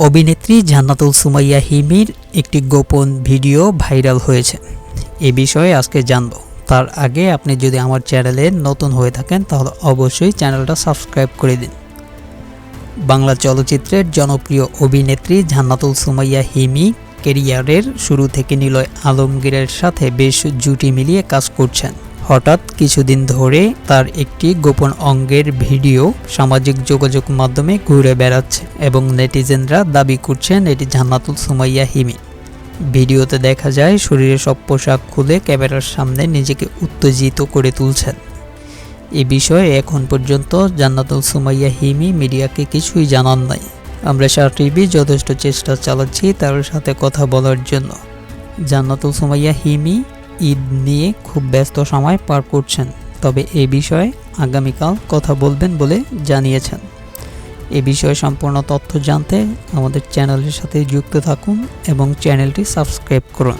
অভিনেত্রী জান্নাতুল সুমাইয়া হিমির একটি গোপন ভিডিও ভাইরাল হয়েছে। এ বিষয়ে আজকে জানব। তার আগে আপনি যদি আমার চ্যানেলে নতুন হয়ে থাকেন তাহলে অবশ্যই চ্যানেলটা সাবস্ক্রাইব করে দিন। বাংলা চলচ্চিত্রের জনপ্রিয় অভিনেত্রী জান্নাতুল সুমাইয়া হিমি ক্যারিয়ারের শুরু থেকে নিলয় আলমগীরের সাথে বেশ জুটি মিলিয়ে কাজ করছেন। হঠাৎ কিছুদিন ধরে তার একটি গোপন অঙ্গের ভিডিও সামাজিক যোগাযোগ মাধ্যমে ঘুরে বেড়াচ্ছে এবং নেটিজেনরা দাবি করছেন এটি জান্নাতুল সুমাইয়া হিমি। ভিডিওতে দেখা যায় শরীরের সব পোশাক খুলে ক্যামেরার সামনে নিজেকে উত্তেজিত করে তুলছেন। এ বিষয়ে এখন পর্যন্ত জান্নাতুল সুমাইয়া হিমি মিডিয়াকে কিছুই জানান নাই। আমরা স্টার টিভি যথেষ্ট চেষ্টা চালাচ্ছি তার সাথে কথা বলার জন্য। জান্নাতুল সুমাইয়া হিমি ঈদ নিয়ে খুব ব্যস্ত সময় পার করছেন, তবে এ বিষয়ে আগামীকাল কথা বলবেন বলে জানিয়েছেন। এ বিষয়ে সম্পূর্ণ তথ্য জানতে আমাদের চ্যানেলের সাথে যুক্ত থাকুন এবং চ্যানেলটি সাবস্ক্রাইব করুন।